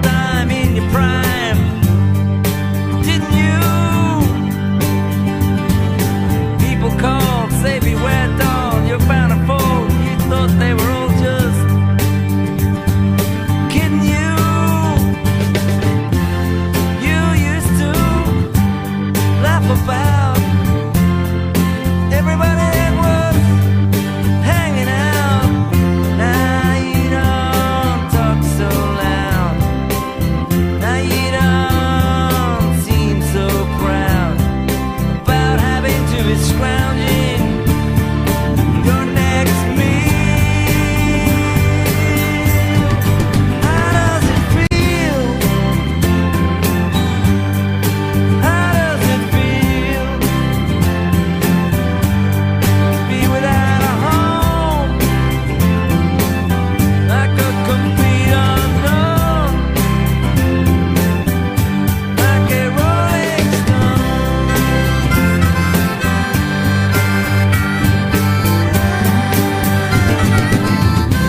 time in your prime, didn't you? People called, say beware doll, you're bound to fall. You thought they were all just kidding you. You used to laugh about everybody that was hanging out. Now you don't talk so loud. Now you don't seem so proud about having to be scrounging your next meal. How does it feel? How does it feel to be without a home, like a complete unknown, like a rolling stone?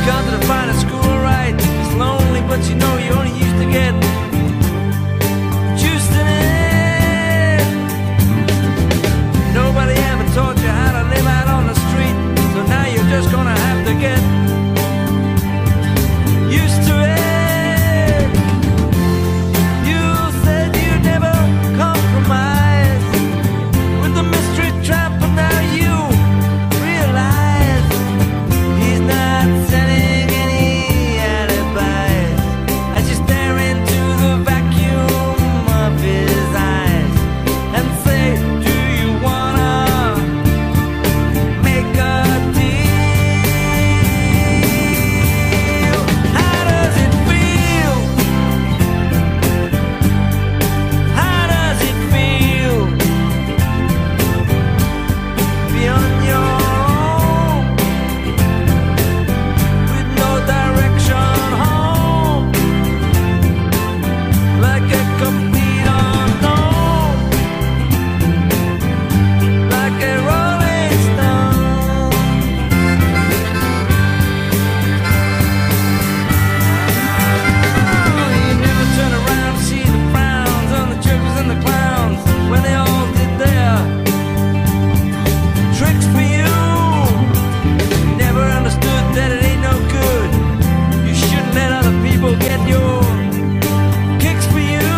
Gone to the finest school, right? It's lonely, but you know you only used to get juiced in it. Nobody ever taught you how to live out on the street, so now you're just gonna have to get used to it. You said you'd never compromise with the mystery trap, but now you realize he's not selling any alibis as you stare into the vacuum of his eyes and say, do you wanna make a deal? How does it feel? How does it feel? Be on your own with no direction home, like a complete unknown, like a rolling stone. You never turn around to see the frowns on the jokers and the clowns when they all did their tricks for you. You never understood that it ain't no good. You shouldn't let other people get your kicks for you.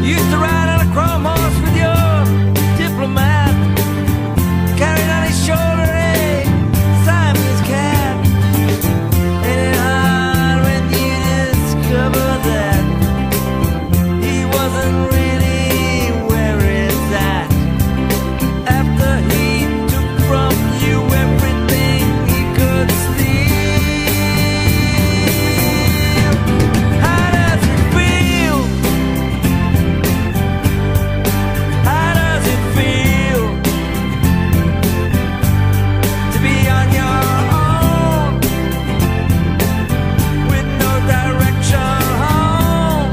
You used to ride on a chrome horse with your diplomat, carried on his shoulder a Siamese cat. Ain't it hard when you discover that he wasn't really where it's at, after he took from you everything he could steal? How does it feel? How does it feel to be on your own with no direction home,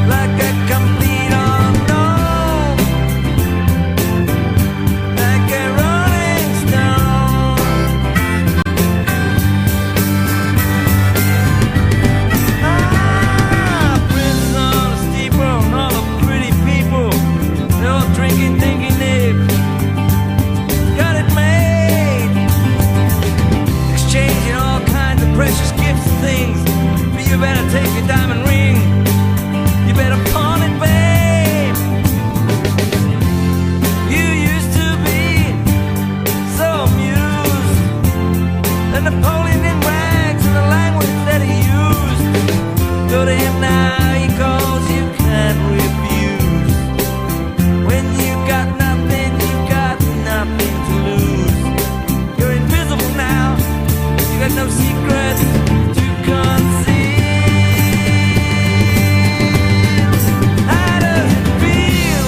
like a complete unknown, like a rolling stone? Prince on a steeple, and all the pretty people, they're all drinking, thinking they've got it made, exchanging all kinds of precious gifts and things. But you better take your diamond ring, you better pawn it, babe. You used to be so amused, and Napoleon in rags and the language that he used. Go to him now, he calls you can't refuse. When you got nothing to lose. You're invisible now, you got no secrets to conceal. How does it feel?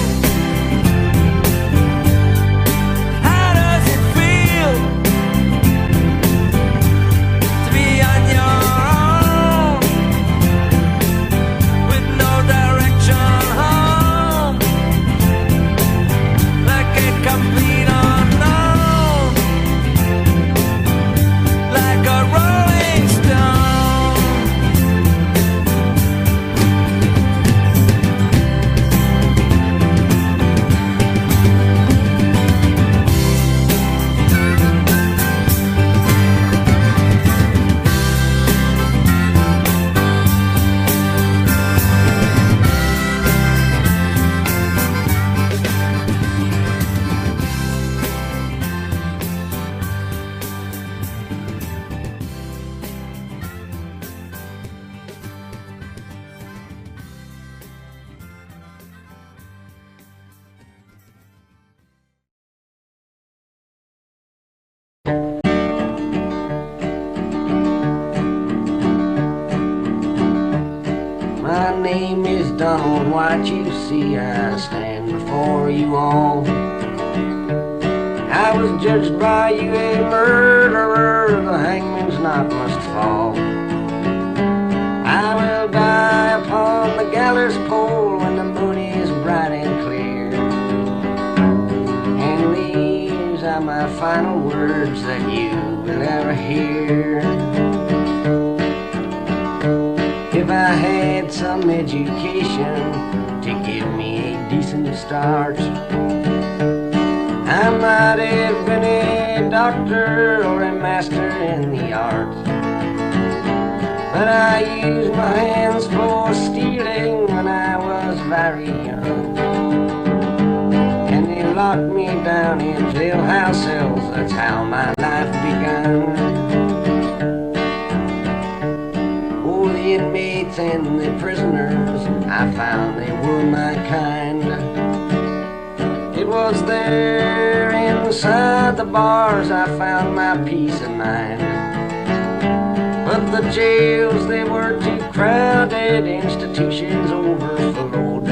How does it feel to be on your own with no direction home, like a complete unknown, like a rolling name is Donald White, you see I stand before you all. I was judged by you a murderer, the hangman's knot must fall. I will die upon the gallows pole when the moon is bright and clear. And these are my final words that you will ever hear. If I had some education to give me a decent start, I might have been a doctor or a master in the arts. But I used my hands for stealing when I was very young, and they locked me down in jailhouse cells. That's how my life began. Oh, the inmates and the prisoners, I found they were my kind. It was there inside the bars I found my peace of mind. But the jails, they were too crowded, institutions overflowed.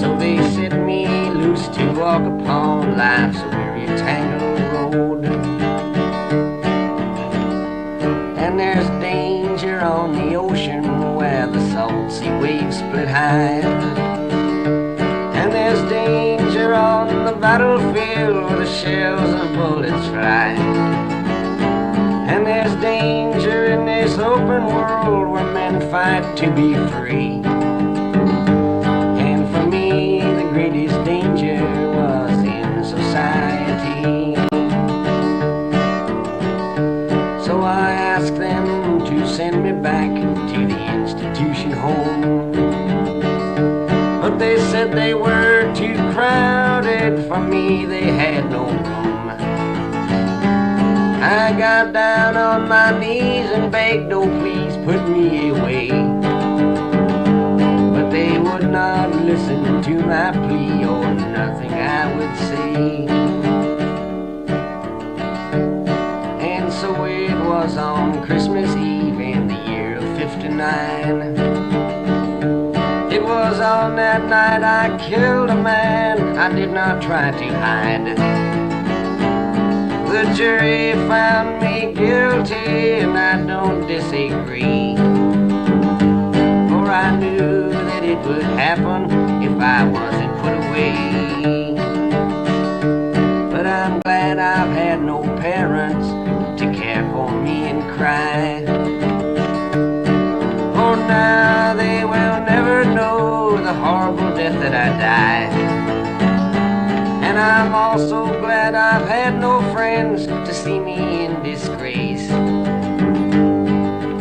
So they set me loose to walk upon life's weary tangled road. And there's danger on the ocean where the salt sea waves split high. And there's danger on the battlefield where the shells of bullets fly. And there's danger in this open world where men fight to be free. And for me, the greatest danger was in society. So I asked them to send me back to the institution home. But they said they were too crowded for me, they had no room. I got down on my knees and begged, oh please put me away. But they would not listen to my plea, or nothing I would say. And so it was on Christmas Eve in the year of '59. It was on that night I killed a man, I did not try to hide. The jury found me guilty, and I don't disagree. For I knew that it would happen if I wasn't put away. But I'm glad I've had no parents to care for me and cry. For now they will never know the horrible death that I died. And I'm also glad I've had no friends to see me in disgrace.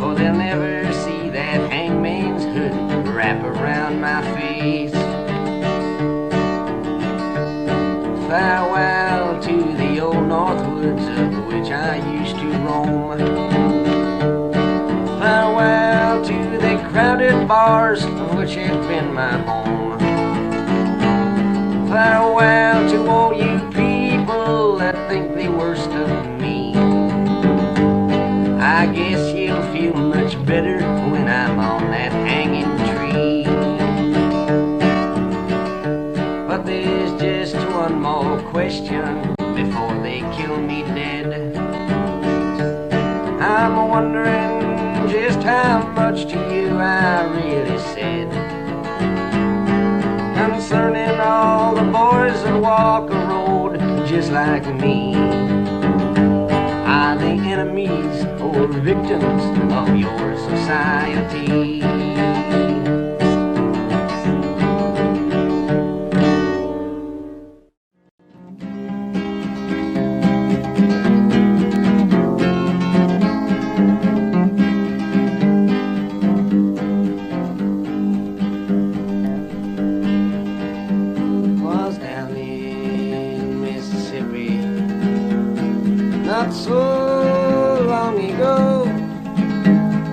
For they'll never see that hangman's hood wrap around my face. Farewell to the old north woods of which I used to roam. Farewell to the crowded bars of which have been my home. Farewell to all you people that think the worst of me. I guess you'll feel much better when I'm on that hanging tree. But there's just one more question before they kill me dead. I'm wondering just how much to you I really said concerning all the boys that walk a road just like me. Are they enemies or victims of your society? Not so long ago,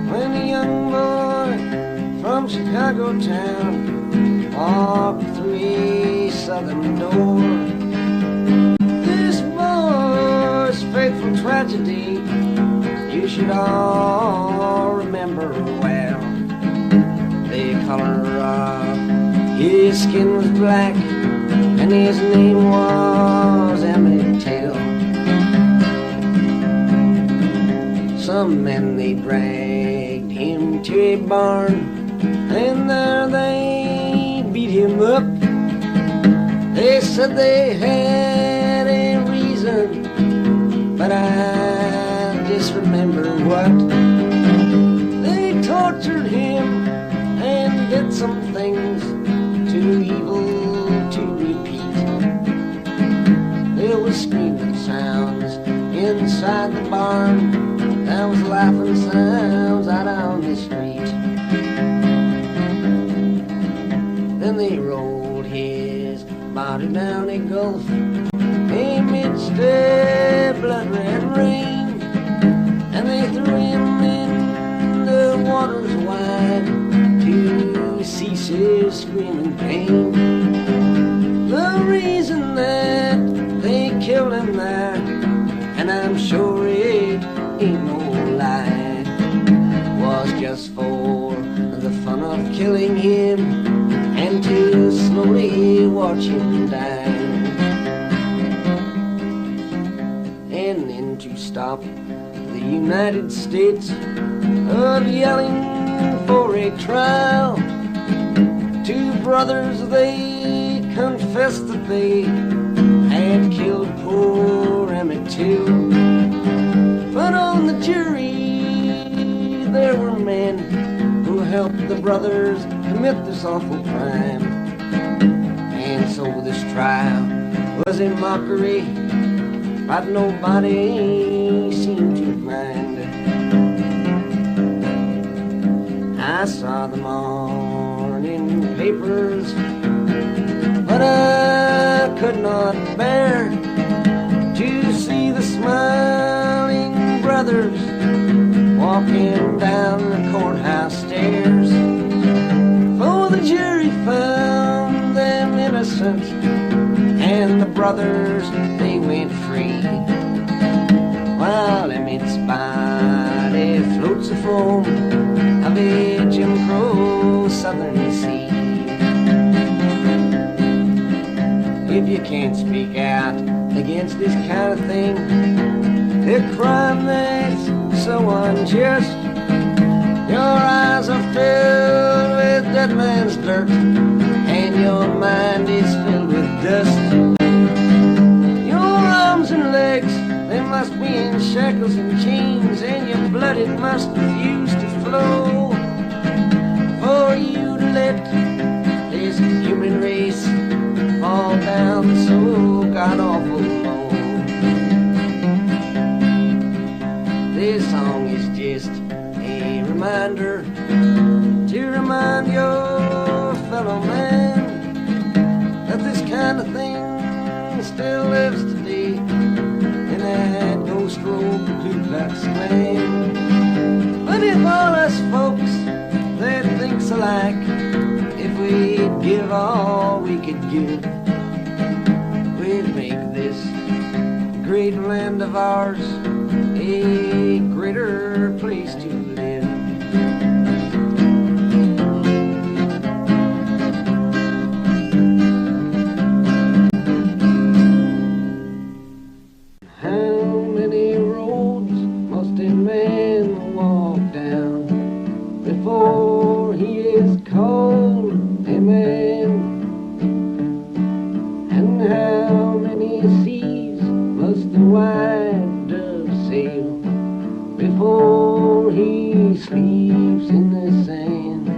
when a young boy from Chicago town walked through a southern door. This boy's fateful tragedy you should all remember well. The color of his skin was black, and his name was Emmett Till. Some men, they dragged him to a barn, and there they beat him up. They said they had a reason, but I just remember what. They tortured him and did some things too evil to repeat. There was screaming sounds inside the barn. There was laughing sounds out on the street. Then they rolled his body down a gulf amidst a blood-red rain, and they threw him in the waters wide to cease his screaming pain. The reason that they killed him there, and I'm sure it ain't no lie, was just for the fun of killing him and to slowly watch him die. And then to stop the United States of yelling for a trial, two brothers, they confessed that they had killed poor Emmett Till. But on the jury there were men who helped the brothers commit this awful crime. And so this trial was a mockery, but nobody seemed to mind. I saw the morning papers, but I could not bear to see the smiling brothers walking down the courthouse stairs. For the jury found them innocent, and the brothers, they went free, while Emmett's body floats the foam of a Jim Crow southern sea. If you can't speak out against this kind of thing, a crime that's so unjust, your eyes are filled with dead man's dirt, and your mind is filled with dust. Your arms and legs, they must be in shackles and chains, and your blood, it must refuse to flow, for you to let this human race fall down so god-awful low. This song is just a reminder to remind your fellow man that this kind of thing still lives today in that ghost road Ku Klux Klan. But if all us folks that thinks alike, if we'd give all we could give, we'd make this great land of ours a greater place to live. How many roads must a man walk down before he is called a man? And how many seas must the white dove sail before he sleeps in the sand?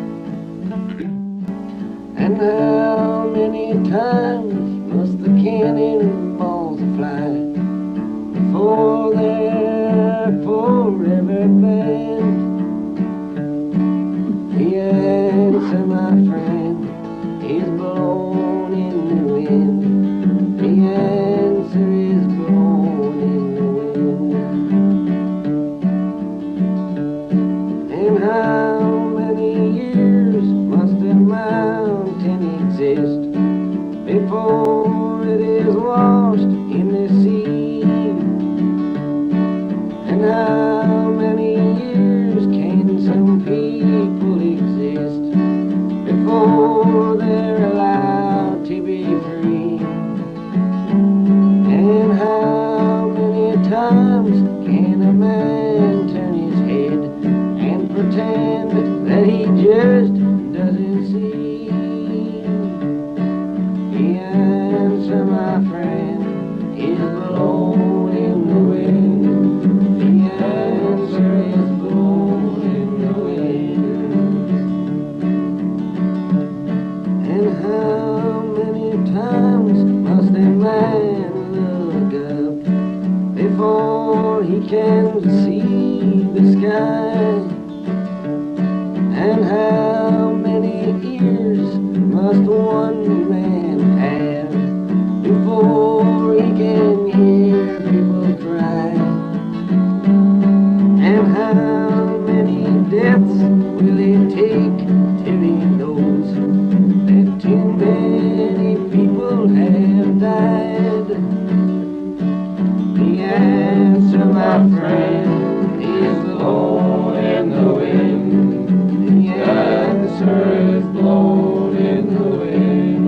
And how many times must the cannonballs fly before they're forever banned? The answer, my friend, is blown in the wind. The answer is blown in the wind. And how many years must a mountain exist before it is washed in the sea? And how many years can some people exist just doesn't seem. The answer, my friend, is blowing in the wind. The answer is blowing in the wind. And how many times must a man look up before he can see the sky? And how many ears must one man have before he can hear people cry? And how many deaths will it take till he knows that too many people have died? The answer, my friend, is blowing in the wind. The answer is blowing in the wind.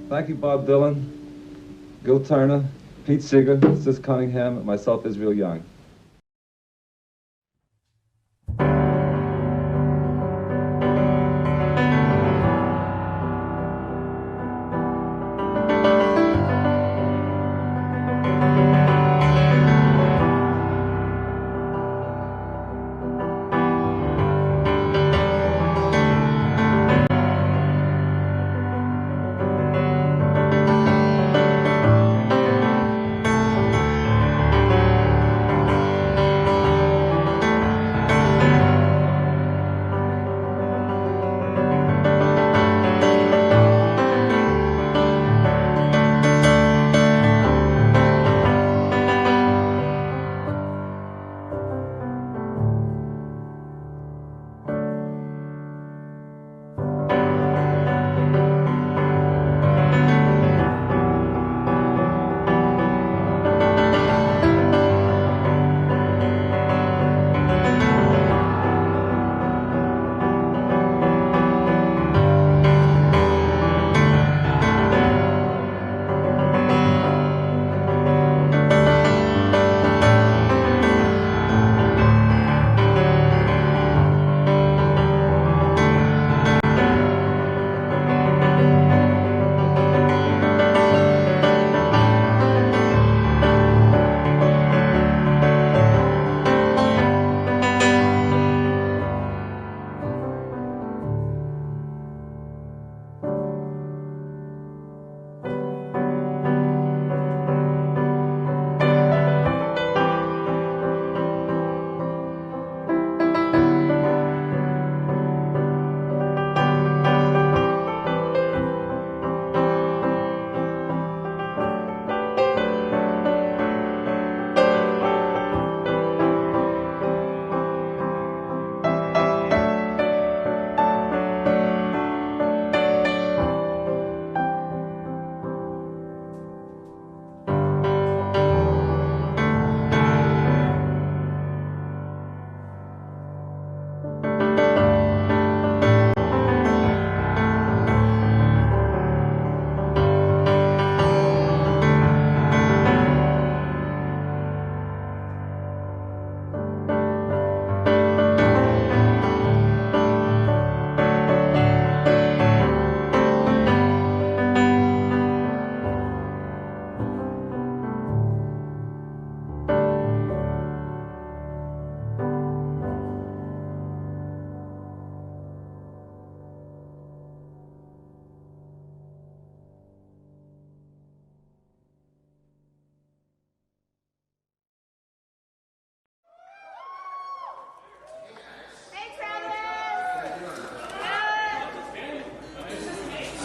Thank you, Bob Dylan, Gil Turner, Pete Seeger, Sis Cunningham, and myself, Israel Young.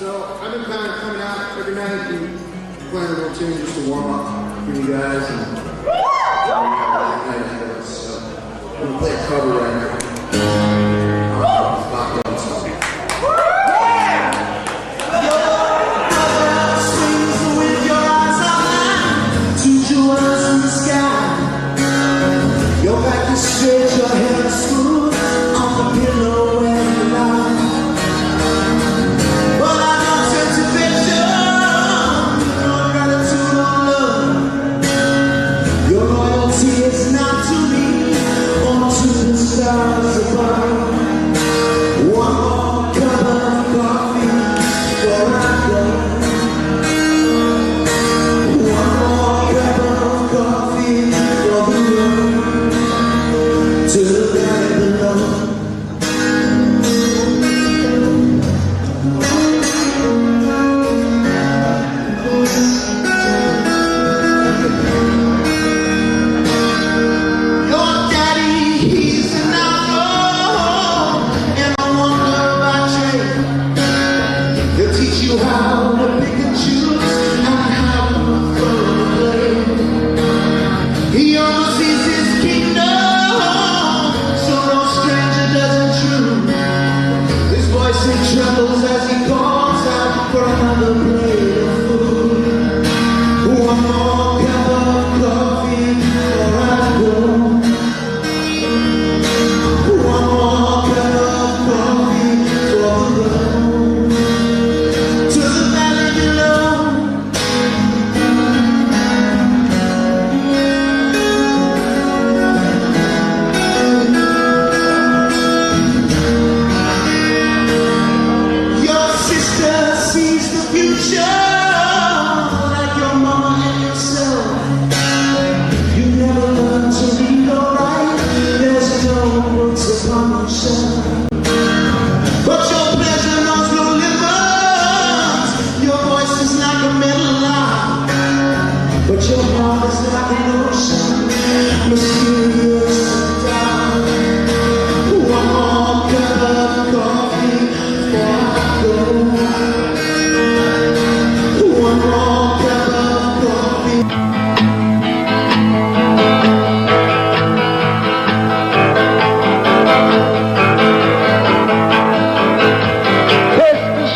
So I've been kind of coming out every night and playing a little tune just to warm up for you guys. And so I'm gonna play a cover right now. It's Bob Dylan song. Your back is straight, your hair is smooth on the pillow when you lie. But I don't tend to picture your gratitude or love. Your loyalty is not to me or to this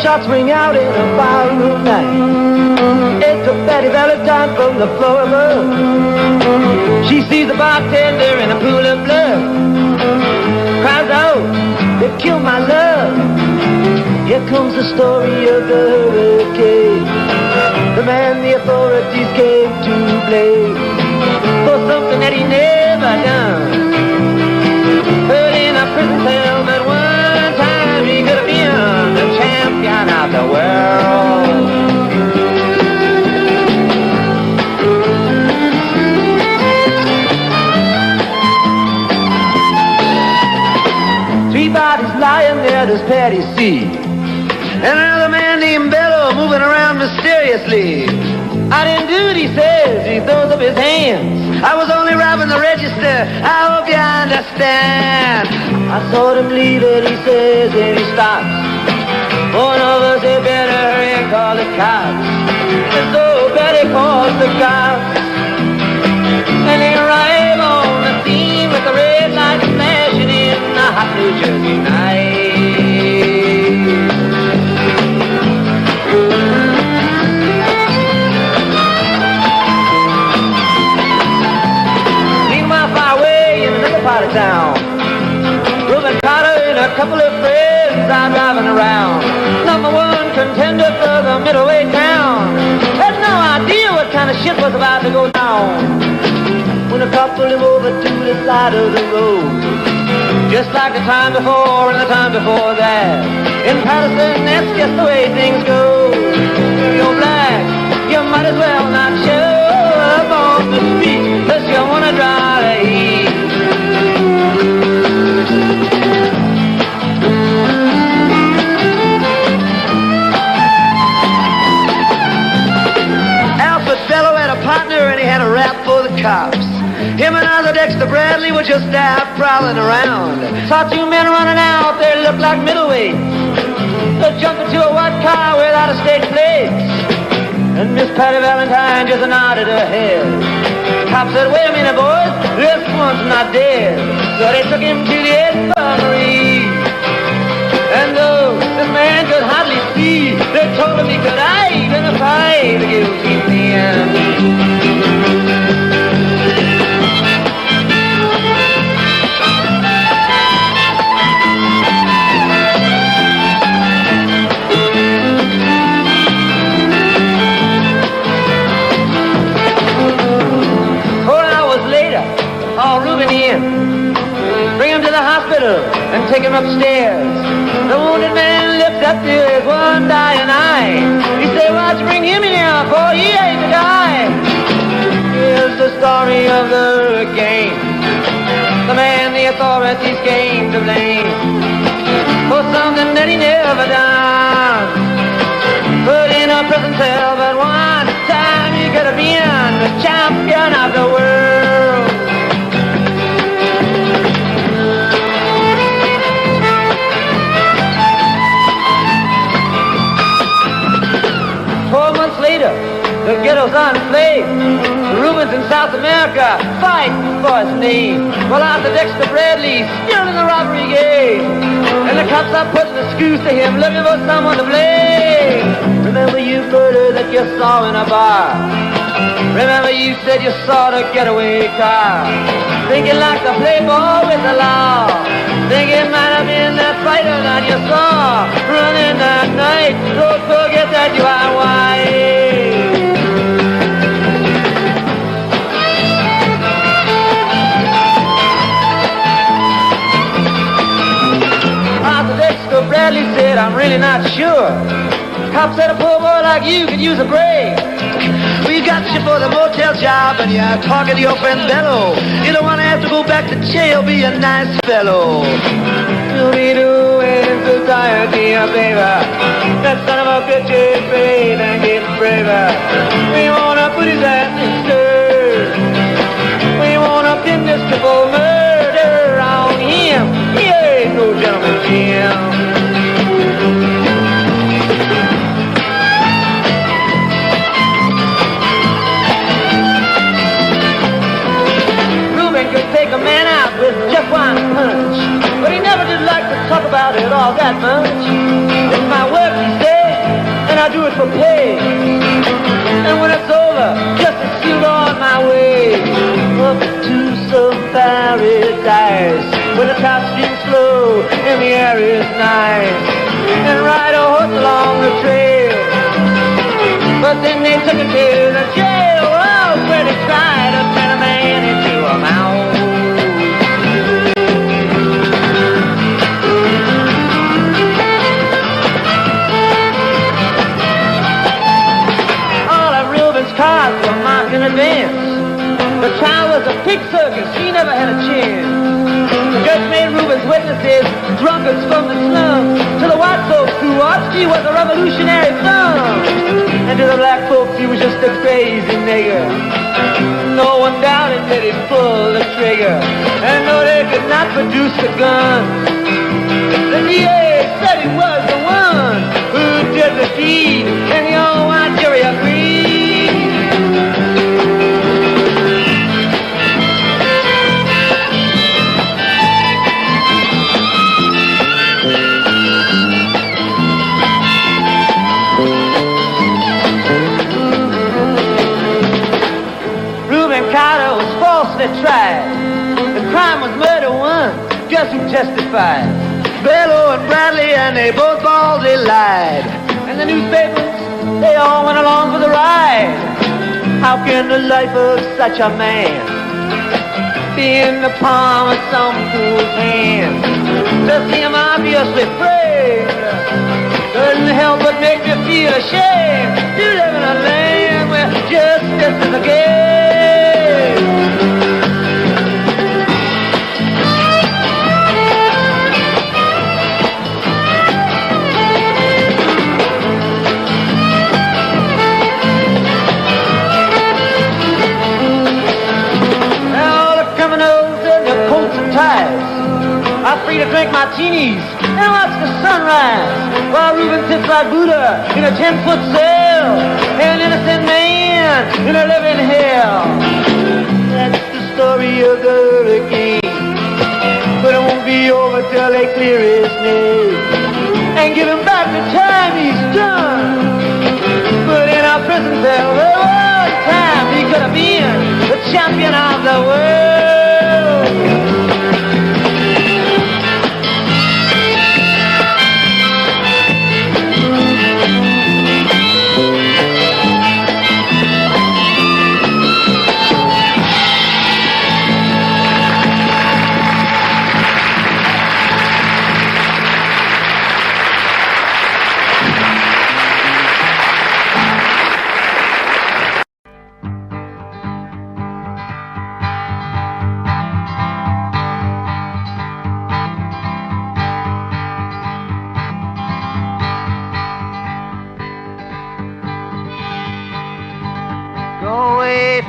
shots ring out in a ballroom night. It's a Betty Valentine from the floor above. She sees the bartender in a pool of blood. Cries out, "They've killed my love." Here comes the story of the hurricane, the man the authorities came to blame for something that he never done. Put in a prison cell, but one time he could have been the champion of the world. Three bodies lying there, does Patty see? And another man named Bello moving around mysteriously. "I didn't do it," he says, he throws up his hands. "I was only robbing the register, I hope you understand." I saw him leave it, he says, and he stops. One of us had better hurry and call the cops. And so Betty calls the cops. And they arrive on the scene with the red lights flashing in the hot New Jersey night. Part of town, Reuben Carter and a couple of friends are driving around. Number one contender for the middleweight crown. Had no idea what kind of shit was about to go down. When a cop pulled him over to the side of the road, just like the time before and the time before that. In Patterson, that's just the way things go. If you're black, you might as well not show up on the street unless you want to draw the heat. Alfred Bello had a partner and he had a rap for the cops. Him and Arthur Dexter Bradley were just out prowling around. Saw two men running out, they looked like middleweights. They jumped into a white car without a state plates. And Miss Patty Valentine just nodded her head. Cop said, "Wait a minute, boys, this one's not dead." So they took him to the infirmary. And though this man could hardly see, they told him he could identify the guilty man. Haul Reuben in, bring him to the hospital and take him upstairs. The wounded man lifts up to his one dying eye. He said, "Why'd you bring him in here for? He ain't the guy." Here's the story of the hurricane, the man the authorities came to blame for something that he never done. Put in a prison cell, but one time he could have been the champion of the world. 4 months later, the ghetto's on flame. The Rubens in South America fight for his name. Well, Arthur Dexter Bradley's still in the robbery game. And the cops are putting the screws to him, looking for someone to blame. Remember you murder that you saw in a bar. Remember you said you saw the getaway car. Thinking like the playboy with the law. Think it might have been that fighter that you saw running that night. Don't forget that you are white. Arthur Dexter Bradley said, "I'm really not sure." Cop said, "A poor boy like you could use a break. We got you for the motel job and you're talking to your friend Bello. You don't want to have to go back to jail, be a nice fellow. You'll be doing society a favor. That son of a bitch is brave and getting braver. We want to put his ass in stir. We want to pin this triple murder on him. He ain't no gentleman, Jim." Take a man out with just one punch, but he never did like to talk about it all that much. It's my work, he said, I do it for pay. And when it's over, just to shoot on my way up to some paradise where the top streams slow and the air is nice, and ride a horse along the trail. But then they took it to the jail, oh, where they tried to turn a man into a mouse. Cars were marked in advance. The trial was a pig circus, he never had a chance. The judge made Rubens witnesses, drunkards from the slums. To the white folks who watched, he was a revolutionary thumb. And to the black folks, he was just a crazy nigger. No one doubted that he'd pull the trigger. And no, they could not produce the gun. The DA said he was the one who did the deed, and the old white jury agreed. Tried. The crime was murder one. Guess who testified? Bellow and Bradley, and they both baldly lied. And the newspapers, they all went along for the ride. How can the life of such a man be in the palm of some fool's hand? To see him obviously framed couldn't help but make me feel ashamed to live in a land where justice is a game. I'm free to drink martinis and watch the sunrise while Reuben sits like Buddha in a 10-foot cell, an innocent man in a living hell. That's the story of the hurricane, but it won't be over till they clear his name and give him back the time he's done. But in our prison cell, there was time he could have been the champion of the world.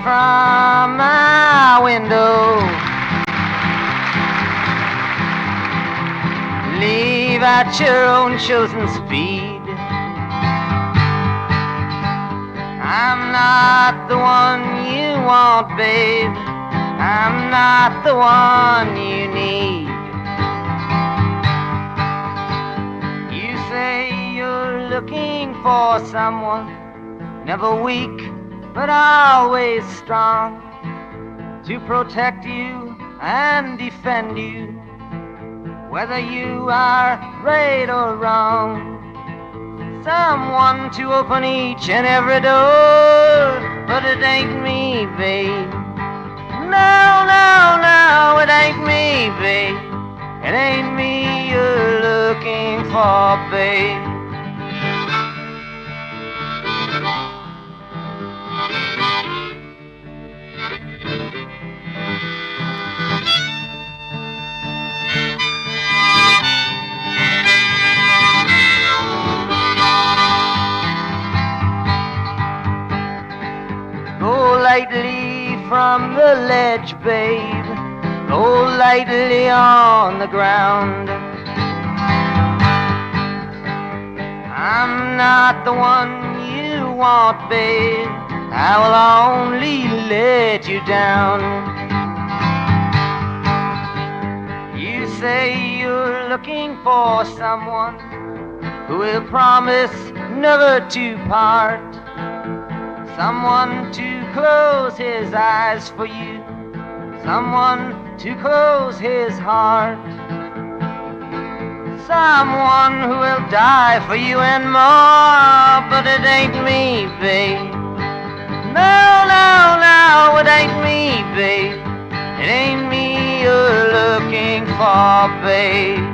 From my window, leave at your own chosen speed. I'm not the one you want, babe. I'm not the one you need. You say you're looking for someone, never weak but always strong, to protect you and defend you, whether you are right or wrong. Someone to open each and every door, but it ain't me, babe. No, no, no, it ain't me, babe. It ain't me you're looking for, babe. Lightly from the ledge, babe. Go lightly on the ground. I'm not the one you want, babe. I will only let you down. You say you're looking for someone who will promise never to part. Someone to close his eyes for you, someone to close his heart. Someone who will die for you and more, but it ain't me, babe. No, no, no, it ain't me, babe. It ain't me you're looking for, babe.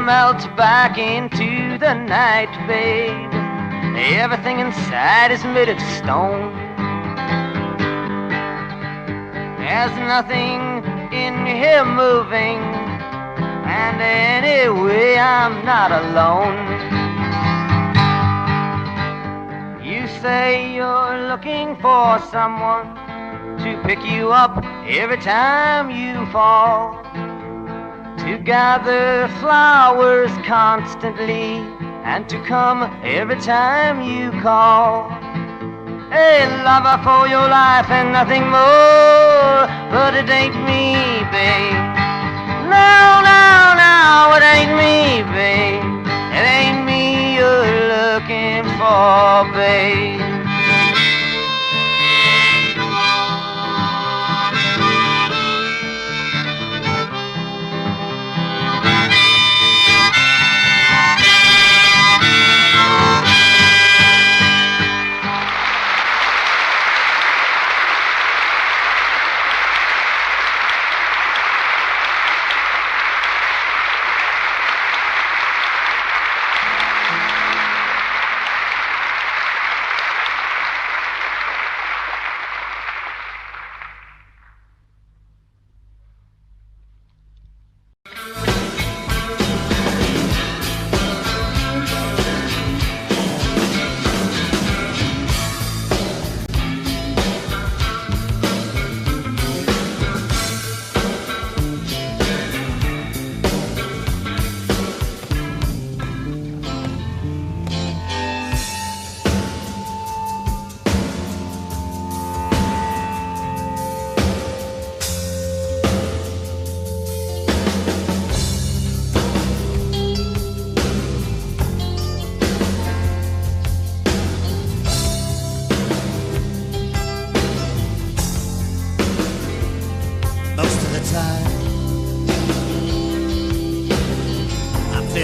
Melt back into the night, babe. Everything inside is made of stone. There's nothing in here moving, and anyway I'm not alone. You say you're looking for someone to pick you up every time you fall, to gather flowers constantly, and to come every time you call. A lover for your life and nothing more, but it ain't me, babe. No, no, no, it ain't me, babe. It ain't me you're looking for, babe.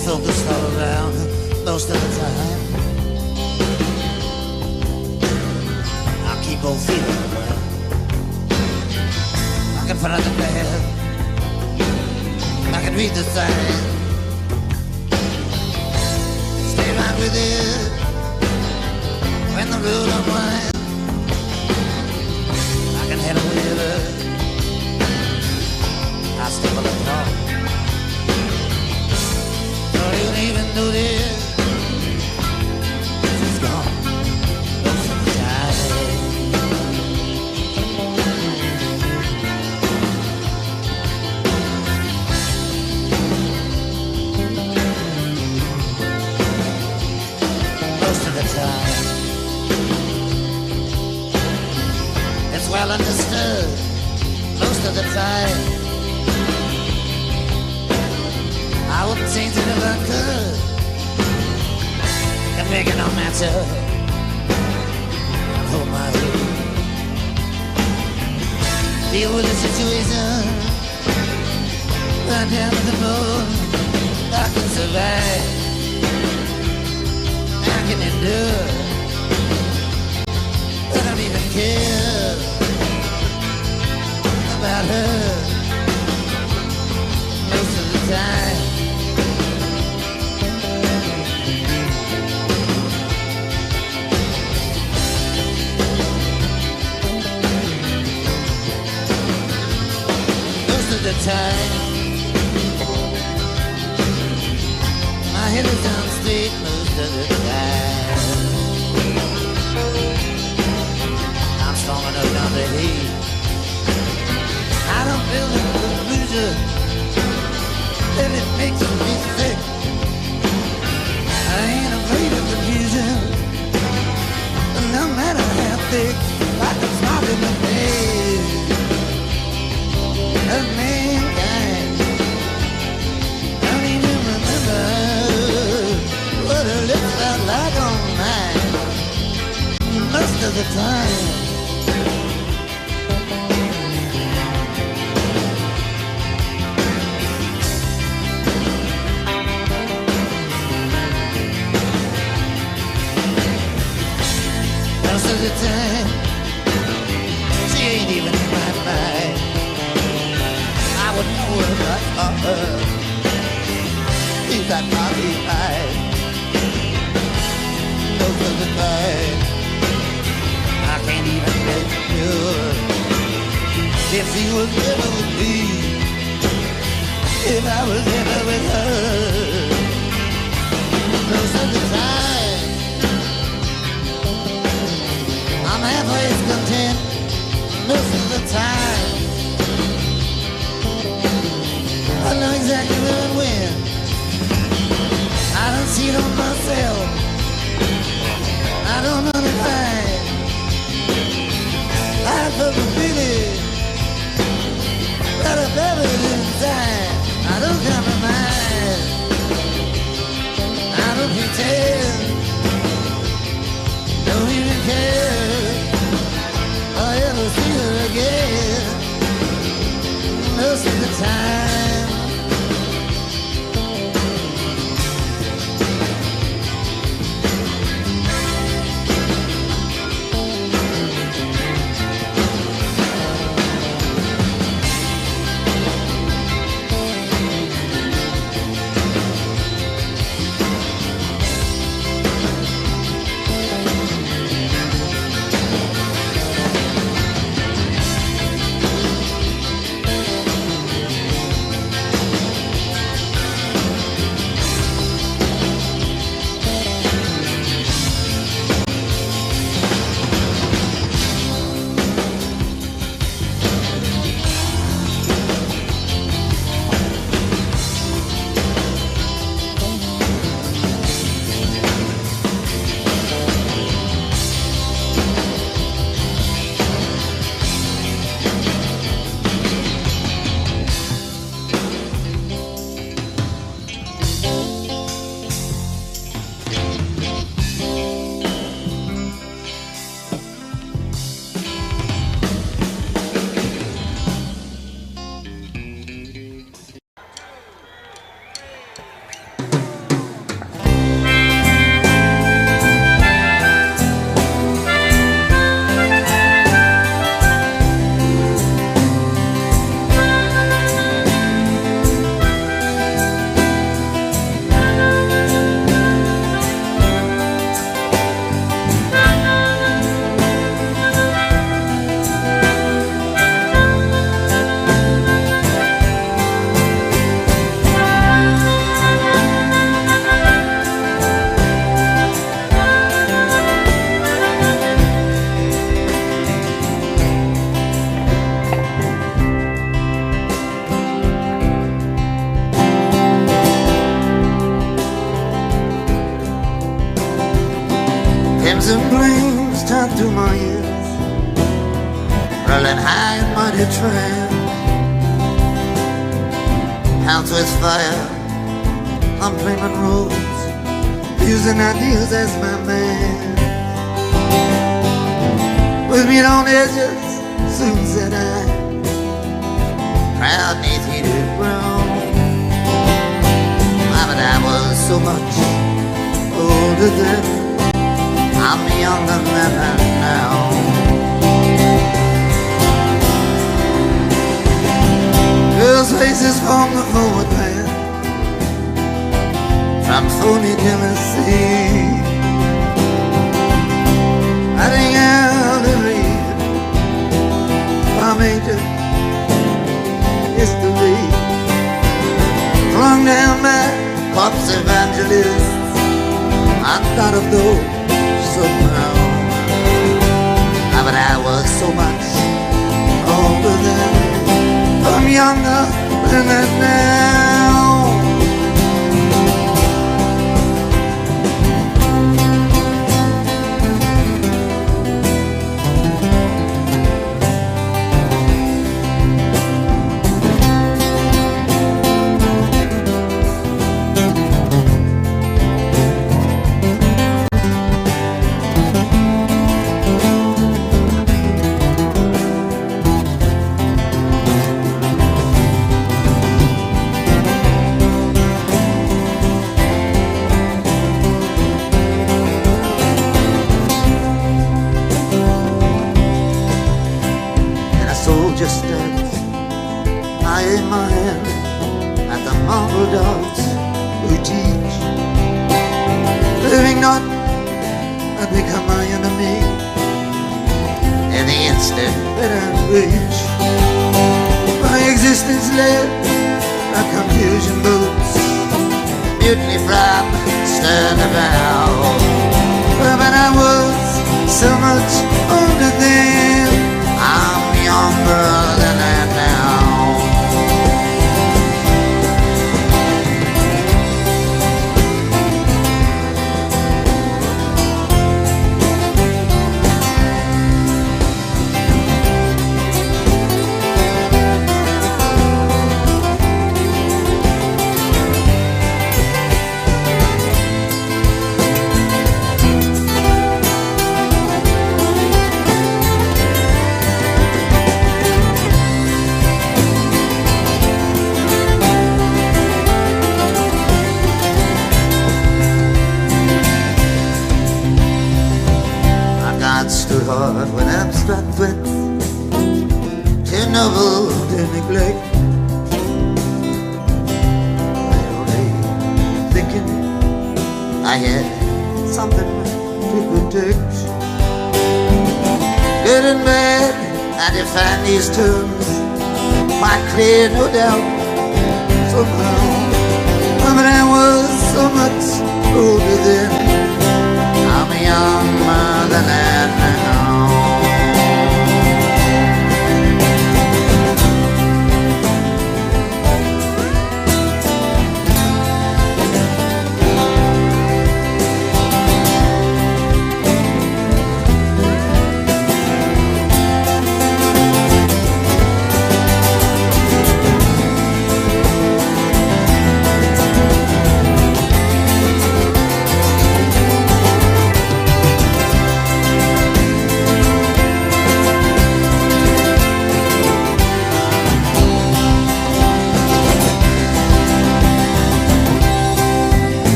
Focused all around most of the time. I keep on feeling well. I can put out the bed, I can read the sign, stay right with it when the road unwinds. I can head a river, I stumble along. Don't even notice she's gone most of the time. Most of the time, it's well understood. Most of the time, I wouldn't change it if I could. And make it no matter. Hold my head. Deal with the situation. Right down to the bone. I can survive. I can endure. I don't even care about her. Most of the time. The time my head is on straight most of the time. I'm strong enough not to hate. I don't feel the bruiser, and it makes me sick. offer. He's that coffee pipe, most of the time I can't even get sure if she was ever with me, if I was ever with her. Most of the time I'm halfway content. Most of the time I know exactly where and when. I don't see it on myself. I don't know the kind. I feel the feeling that I buried inside. I don't compromise. I don't pretend. Don't even care. I ever see her again. Most of the time. Crimson flames turn through my ears, rolling high in mighty train. Hounds with fire on flaming roads, using ideas as my man. With meat on edges, soon said I, proud neath heated ground. But I was so much older then, I'm younger than her now. Girls' faces from the forward path, from phony Tennessee, hiding out the read from ancient history, flung down by corpse evangelists. I thought of those so proud, but I was so much older then, I'm younger than that now. at the mongrel dogs who teach. Living not and become my enemy in the instant that I reach. My existence led a confusion boots, mutiny from stern to bow. But I was so much older then, I'm younger than that now. Stood hard when abstract wit, too noble to neglect. Only thinking I had something to protect. Good and bad, I define these terms quite clear, no doubt, somehow. But I was so much older then, I'm younger than that now.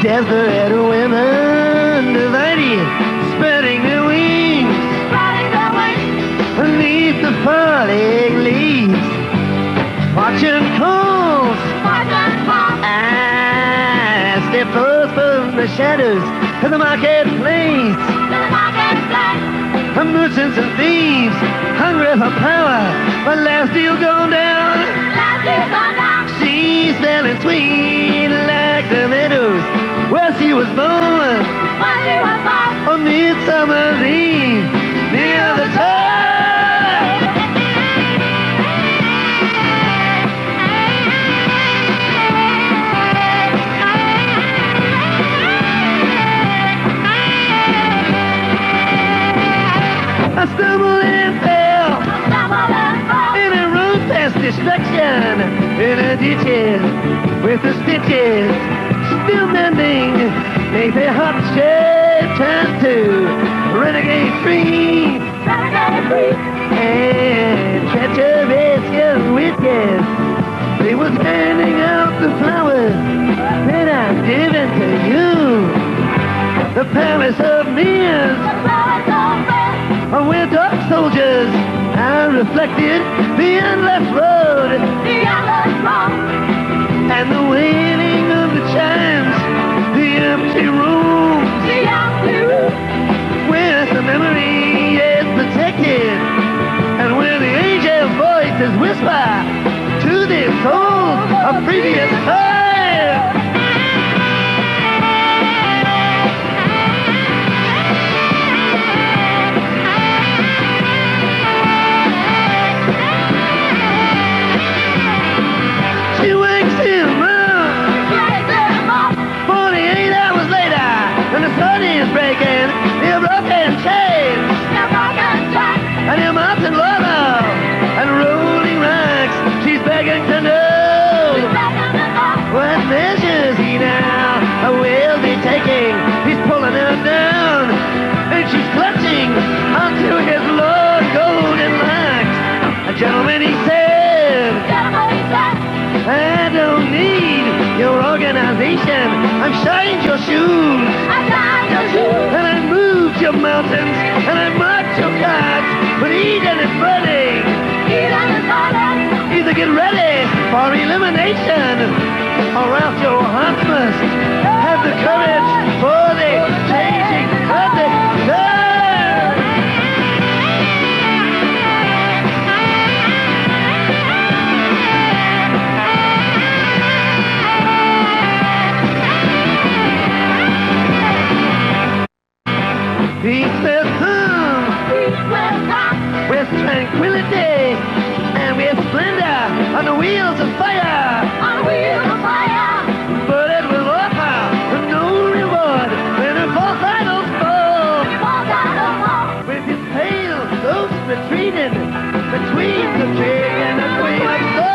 Desperate women divided, spreading their wings, beneath the falling leaves. Fortune calls, as they flow from the shadows to the marketplace. Merchants and thieves, hungry for power, but last still gone down. She's smelling sweet like the meadows where she was born, on Midsummer's Eve, near the tide. I stumbled and fell in a road past destruction, in a ditch. with the stitches still mending, make their hearts shed turn to renegade free. And treacherous young witches, they was handing out the flowers that I've given to you. The palace of mirrors, where dark soldiers are reflected, the endless road, and the wailing of the chimes, the empty rooms, where the memory is protected, and where the angel voices whisper to the souls of previous times. She wakes him up 48 hours later, and the sun is breaking the broken chains, and your mountain lava and rolling rocks. She's begging to know what measures he now will be taking. He's pulling her down, and she's clutching onto his long golden locks. A gentleman, he said, I don't need your organization. I've shined your shoes, and I moved your mountains, and I marked your cards, but Eden is burning. Either get ready for elimination, or else your heart must have the courage for the changing of the times. Peace will come with tranquility and with splendor on the wheels of fire. But it will offer no reward when a false idols fall. With his pale ghost retreating between the king and the queen of soul.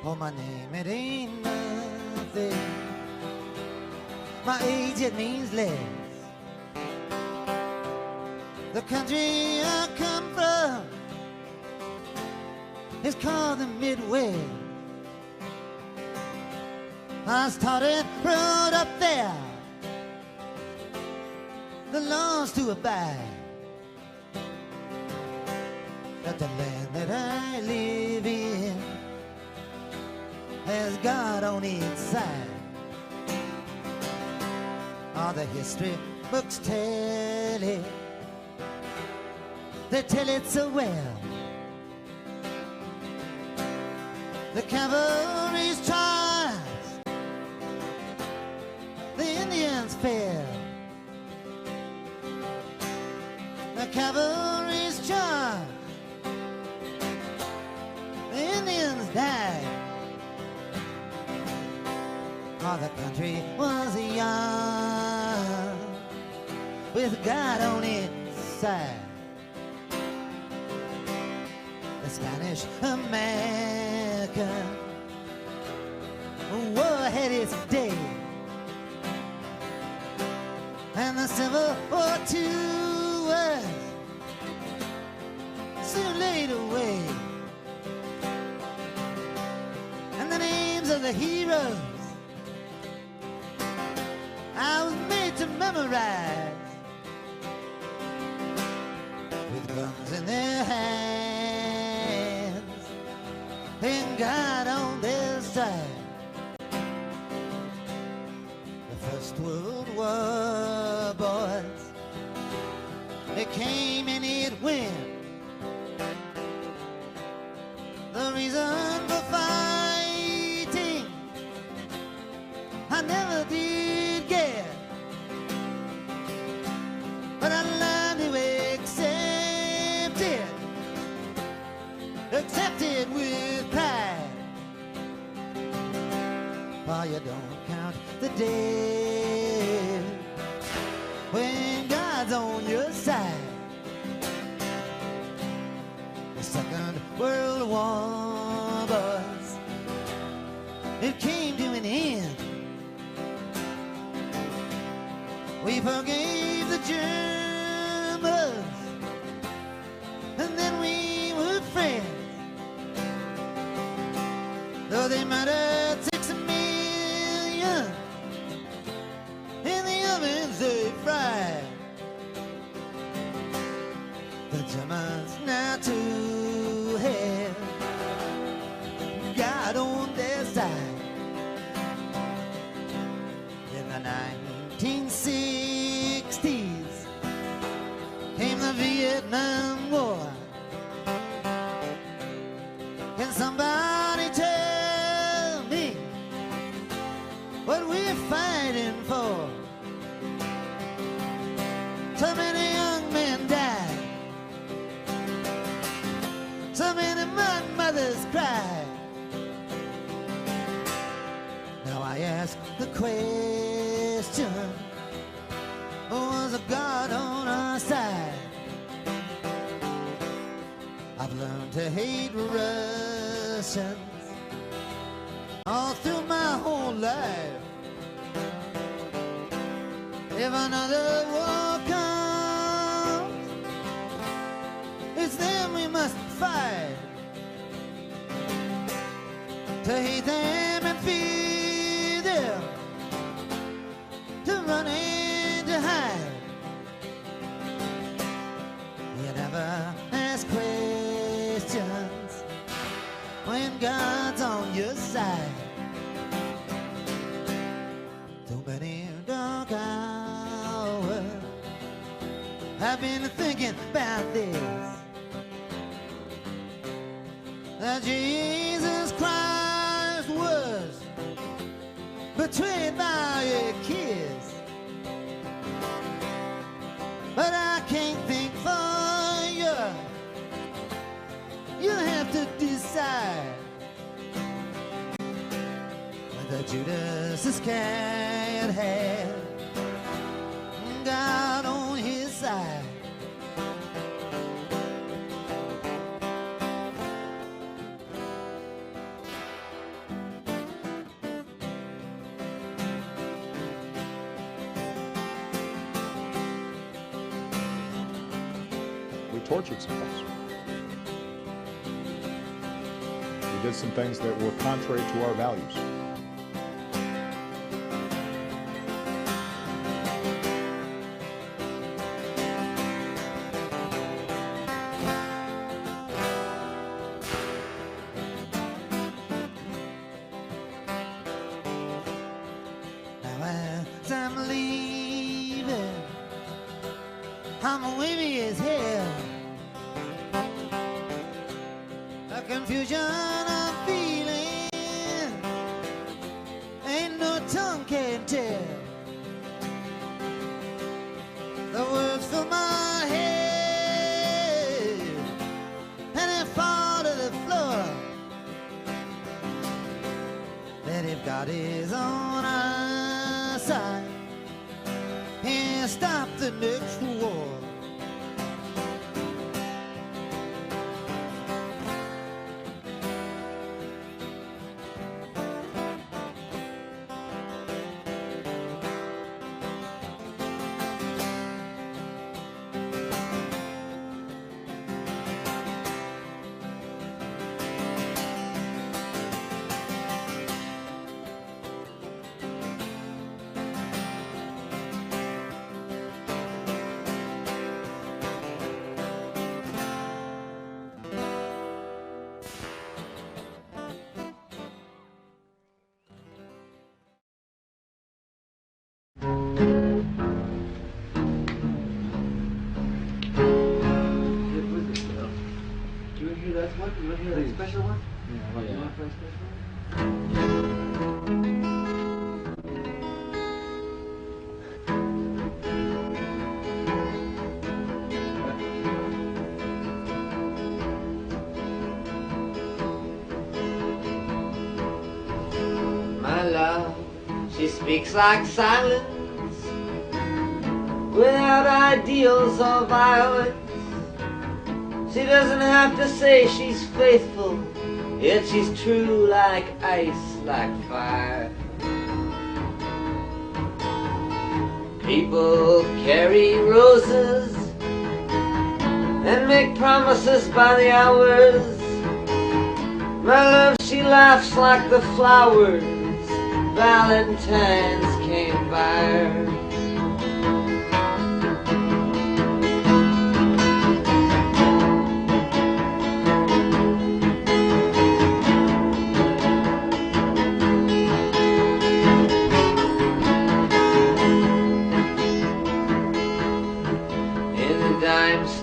Oh, my name, it ain't nothing. My age, it means less. The country I come from is called the Midwest. I started road up there, the laws to abide. That the land that I live in has God on its side. All the history books tell it, they tell it so well. The cavalry's charged, the Indians fell. The cavalry's charged, the Indians died. Oh, the country was young, with God on its side. The Spanish American war had its day, and the Civil War too was soon laid away. And the names of the heroes I was made to memorize, with guns in their hands and God on their side. The First World War, boys, it came and it went. The reason for fighting I never did get, but I learned to accept it with pride. For you don't count the days when God's on your side. The Second World War, boys, it came to an end. We forgave the Germans, and then we were friends. Though they murdered 6 million in the ovens they fried. The Germans now too have God on their side. In the 1960s came the Vietnam War. Can somebody tell me what we're fighting for? So many young men died, so many mothers cried. Now I ask the question, was a God on our side? I've learned to hate Russians all through my whole life. If another war comes, it's them we must fight. To hate them and fear them, to run and to hide. You never ask questions when God's on your side. So many dark hours I've been thinking about this, that Jesus Christ was betrayed by a kiss. But I can't think for you. You have to decide whether Judas Iscariot had God on his side. We tortured some folks. We did some things that were contrary to our values. I'm wavy as hell. The confusion I'm feeling, ain't no tongue can tell. The words fill my head and they fall to the floor. That if God is on our side, he'll stop the next war. Special one? Yeah, You want to play a special one? My love, she speaks like silence, without ideals or violence. She doesn't have to say she's faithful, yet she's true like ice, like fire. People carry roses and make promises by the hours. My love, she laughs like the flowers Valentine's came by her.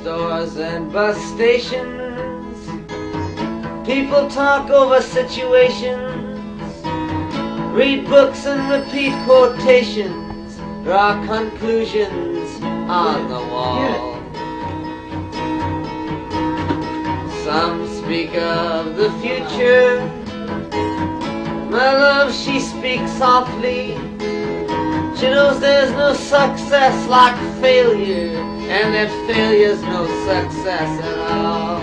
Stores and bus stations, people talk over situations, read books and repeat quotations, draw conclusions on the wall. Some speak of the future. My love, she speaks softly. She knows there's no success like failure, and that failure's no success at all.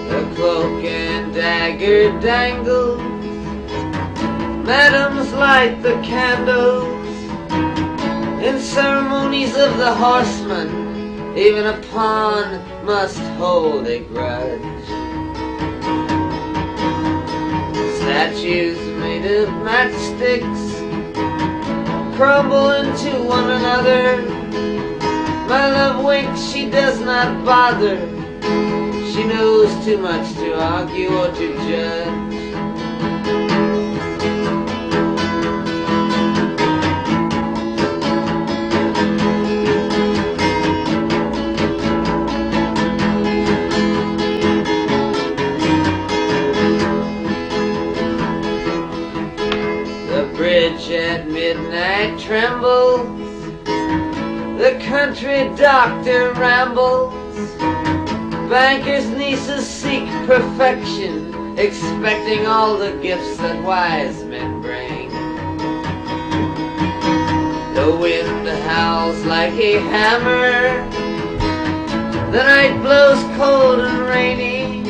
The cloak and dagger dangles, madams light the candles. In ceremonies of the horseman, even a pawn must hold a grudge. Statues made of matchsticks crumble into one another. My love winks, she does not bother. She knows too much to argue or to judge. At midnight trembles, the country doctor rambles, bankers' nieces seek perfection, expecting all the gifts that wise men bring. The wind howls like a hammer, the night blows cold and rainy.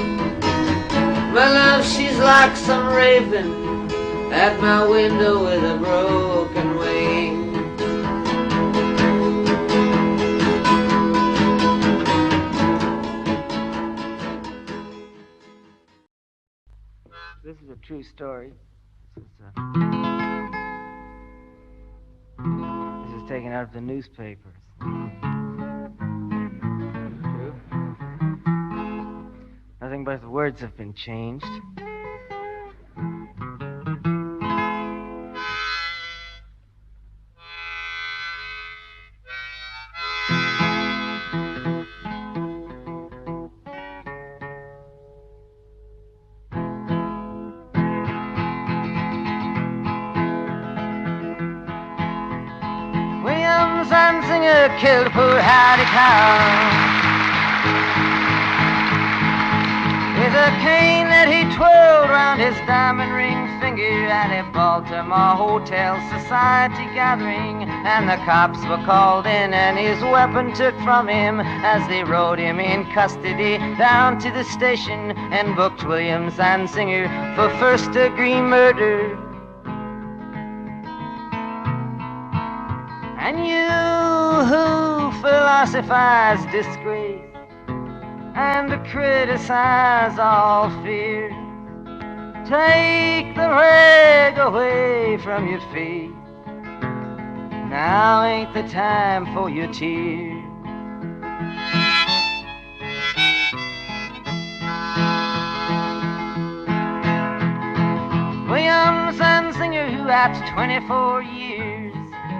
My love, she's like some raven at my window with a broken wing. This is a true story. This is taken taken out of the newspapers. True. Nothing but the words have been changed. Singer killed poor Hattie Cow with a cane that he twirled round his diamond ring finger at a Baltimore Hotel Society gathering. And the cops were called in and his weapon took from him as they rode him in custody down to the station and booked William Zanzinger for first-degree murder. And you who philosophize disgrace and criticize all fear, take the rag away from your face. Now ain't the time for your tears. William Zanzinger, who at 24 years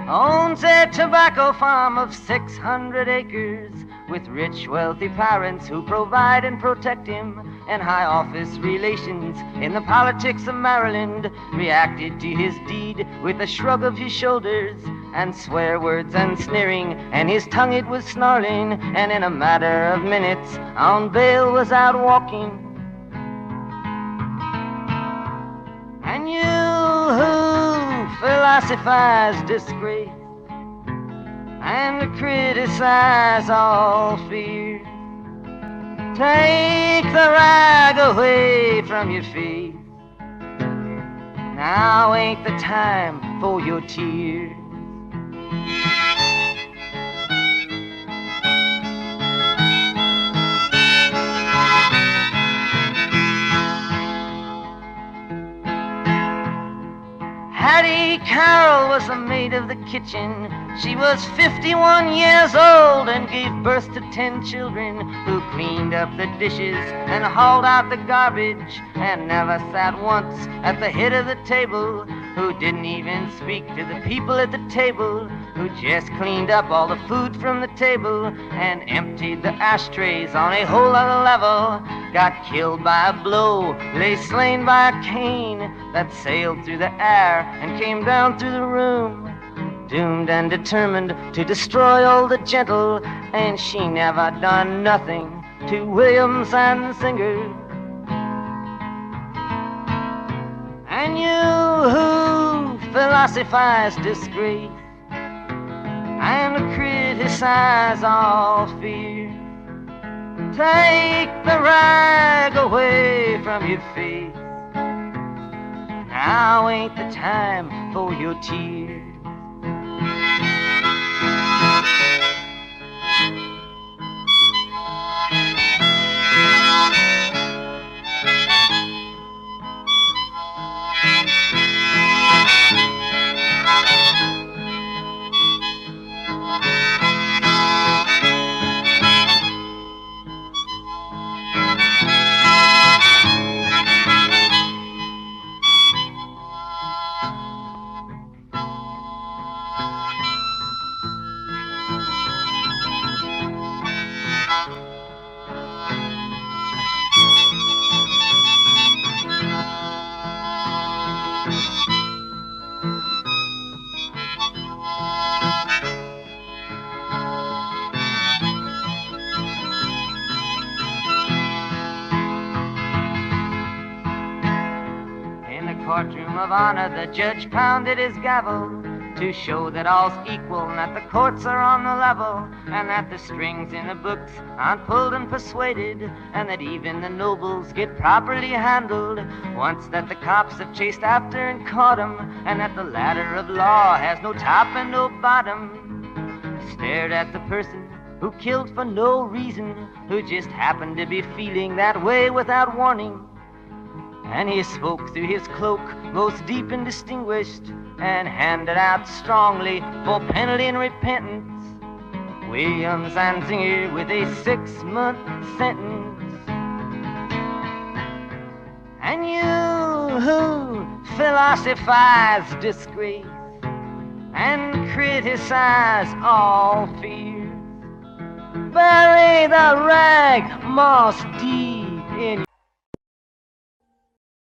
owns a tobacco farm of 600 acres with rich, wealthy parents who provide and protect him, and high office relations in the politics of Maryland, reacted to his deed with a shrug of his shoulders and swear words and sneering, and his tongue it was snarling, and in a matter of minutes on bail was out walking. And you who philosophize disgrace and criticize all fear, take the rag away from your face. Now ain't the time for your tears. Hattie Carroll was the maid of the kitchen. She was 51 years old and gave birth to 10 children, who cleaned up the dishes and hauled out the garbage and never sat once at the head of the table, who didn't even speak to the people at the table, who just cleaned up all the food from the table and emptied the ashtrays on a whole other level, got killed by a blow, lay slain by a cane that sailed through the air and came down through the room, doomed and determined to destroy all the gentle, and she never done nothing to William Zanzinger. And you who philosophize disgrace and criticize all fear, take the rag away from your face. Now ain't the time for your tears. Courtroom of honor, the judge pounded his gavel to show that all's equal and that the courts are on the level, and that the strings in the books aren't pulled and persuaded, and that even the nobles get properly handled once that the cops have chased after and caught 'em, and that the ladder of law has no top and no bottom. Stared at the person who killed for no reason, who just happened to be feeling that way without warning. And he spoke through his cloak, most deep and distinguished, and handed out strongly for penalty and repentance. Williams and Zinger with a 6-month sentence. And you who philosophize disgrace and criticize all fears, bury the rag moss deep in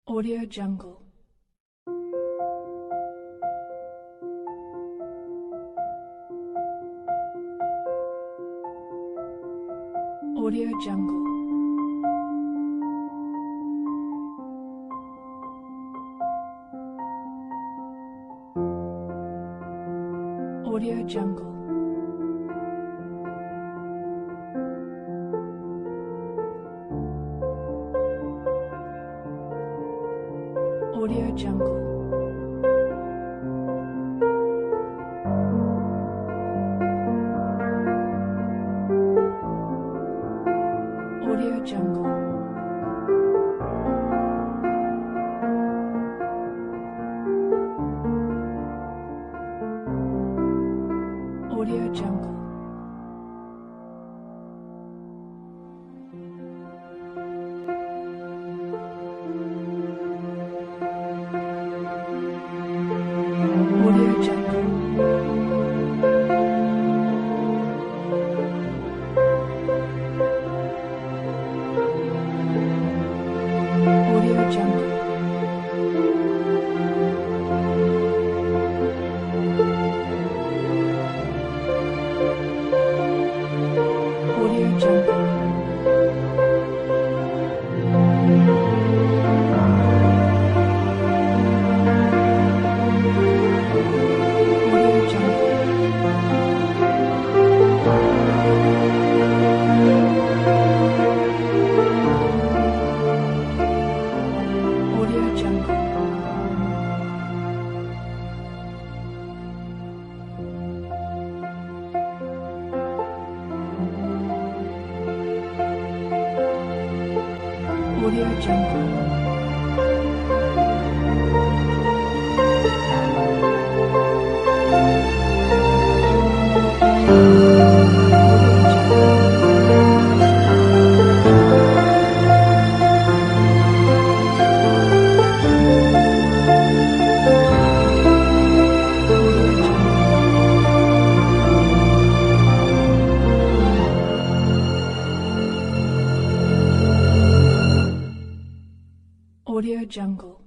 Audio Jungle. Audio Jungle. Audio Jungle. Audio Jungle. Audio Jungle. Audio Jungle. Audio Jungle. Audio Jungle. Audio Jungle. Audio Jungle. Audio Jungle. Audio Jungle.